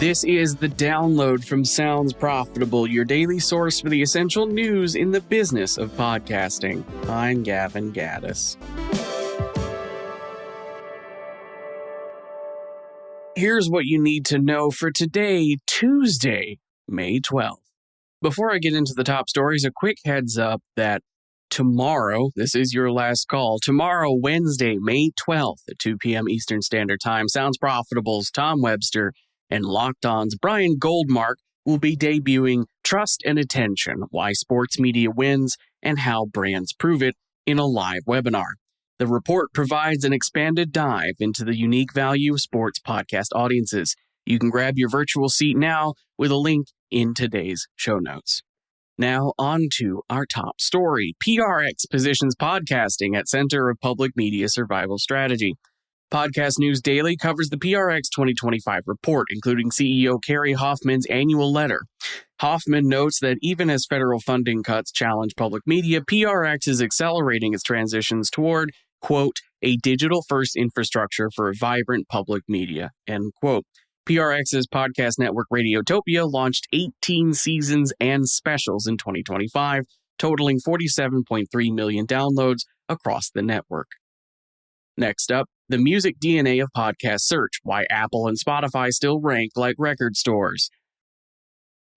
This is the download from Sounds Profitable, your daily source for the essential news in the business of podcasting. I'm Gavin Gaddis. Here's what you need to know for today, Tuesday, May 12th. Before I get into the top stories, a quick heads up that tomorrow, this is your last call, tomorrow, Wednesday, May 12th at 2 p.m. Eastern Standard Time, Sounds Profitable's Tom Webster and Locked On's Brian Goldmark will be debuting Trust and Attention, Why Sports Media Wins and How Brands Prove It in a live webinar. The report provides an expanded dive into the unique value of sports podcast audiences. You can grab your virtual seat now with a link in today's show notes. Now on to our top story. PRX positions podcasting at center of public media survival strategy. Podcast News Daily covers the PRX 2025 report, including CEO Kerry Hoffman's annual letter. Hoffman notes that even as federal funding cuts challenge public media, PRX is accelerating its transitions toward, quote, a digital-first infrastructure for a vibrant public media, end quote. PRX's podcast network Radiotopia launched 18 seasons and specials in 2025, totaling 47.3 million downloads across the network. Next up, the music DNA of podcast search, why Apple and Spotify still rank like record stores.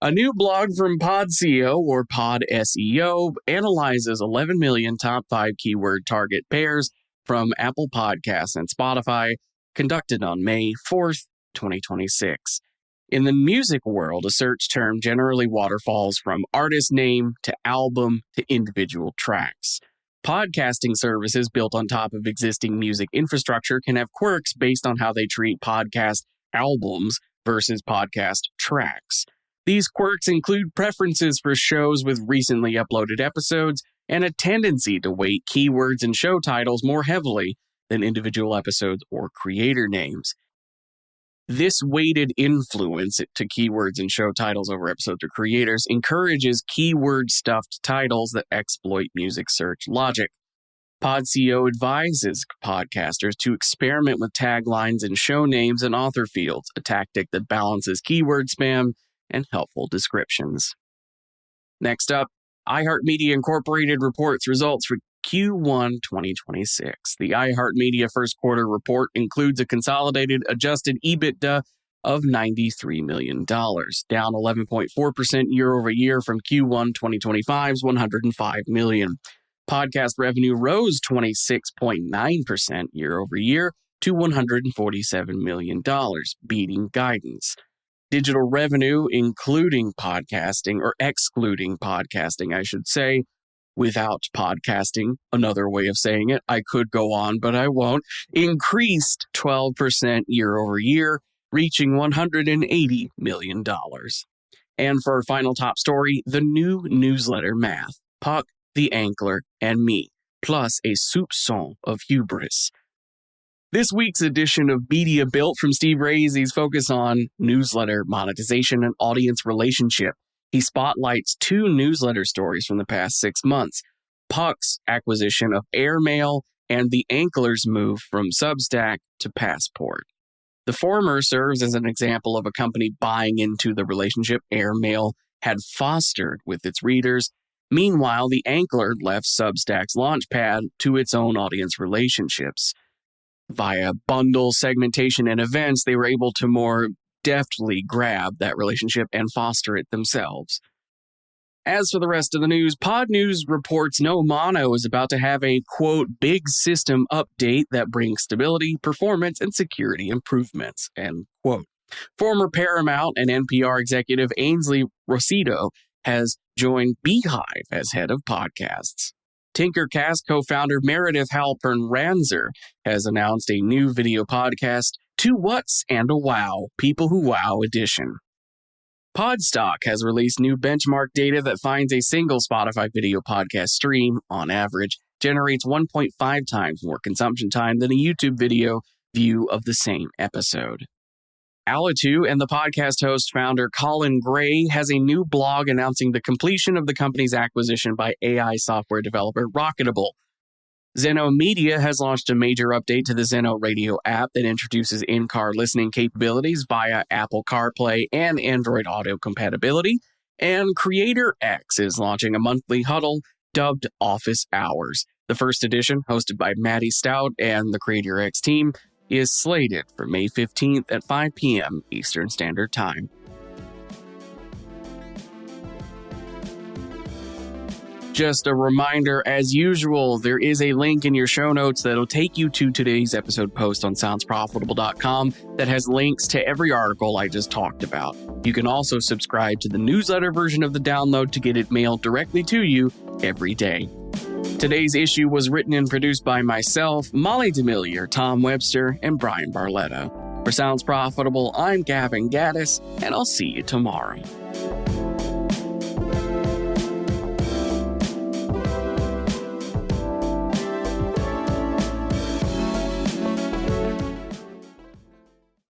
A new blog from PodSEO, or PodSEO, analyzes 11 million top 5 keyword target pairs from Apple Podcasts and Spotify, conducted on May 4th, 2026. In the music world, a search term generally waterfalls from artist name to album to individual tracks. Podcasting services built on top of existing music infrastructure can have quirks based on how they treat podcast albums versus podcast tracks. These quirks include preferences for shows with recently uploaded episodes and a tendency to weight keywords and show titles more heavily than individual episodes or creator names. This weighted influence to keywords and show titles over episodes or creators encourages keyword-stuffed titles that exploit music search logic. PodSEO advises podcasters to experiment with taglines and show names and author fields, a tactic that balances keyword spam and helpful descriptions. Next up, iHeartMedia Incorporated reports results for Q1 2026. The iHeartMedia first quarter report includes a consolidated adjusted EBITDA of $93 million, down 11.4% year over year from Q1 2025's $105 million. Podcast revenue rose 26.9% year over year to $147 million, beating guidance. Digital revenue, including podcasting, or excluding podcasting, I should say, without podcasting, another way of saying it, I could go on, but I won't, increased 12% year over year, reaching $180 million. And for our final top story, the new newsletter Math, Puck, the Ankler, and me, plus a soupçon of hubris. This week's edition of Media Built from Steve Razy's focus on newsletter monetization and audience relationship. He spotlights 2 newsletter stories from the past 6 months, Puck's acquisition of Airmail and the Ankler's move from Substack to Passport. The former serves as an example of a company buying into the relationship Airmail had fostered with its readers. Meanwhile, the Ankler left Substack's launchpad to its own audience relationships. Via bundle, segmentation, and events, they were able to more deftly grab that relationship and foster it themselves. As for the rest of the news, Pod News reports No Mono is about to have a, quote, big system update that brings stability, performance, and security improvements, end quote. Former Paramount and NPR executive Ainsley Rosito has joined Beehive as head of podcasts. Tinkercast co-founder Meredith Halpern-Ranzer has announced a new video podcast, Two Whats and a Wow, People Who Wow edition. Podstock has released new benchmark data that finds a single Spotify video podcast stream, on average, generates 1.5 times more consumption time than a YouTube video view of the same episode. Alitu and the podcast host founder Colin Gray has a new blog announcing the completion of the company's acquisition by AI software developer Rocketable. Zeno Media has launched a major update to the Zeno Radio app that introduces in-car listening capabilities via Apple CarPlay and Android Auto compatibility. And Creator X is launching a monthly huddle dubbed Office Hours. The first edition, hosted by Maddie Stout and the Creator X team, is slated for May 15th at 5 p.m. Eastern Standard Time. Just a reminder, as usual, there is a link in your show notes that'll take you to today's episode post on soundsprofitable.com that has links to every article I just talked about. You can also subscribe to the newsletter version of the download to get it mailed directly to you every day. Today's issue was written and produced by myself, Molly DeMillier, Tom Webster, and Brian Barletta. For Sounds Profitable, I'm Gavin Gaddis, and I'll see you tomorrow.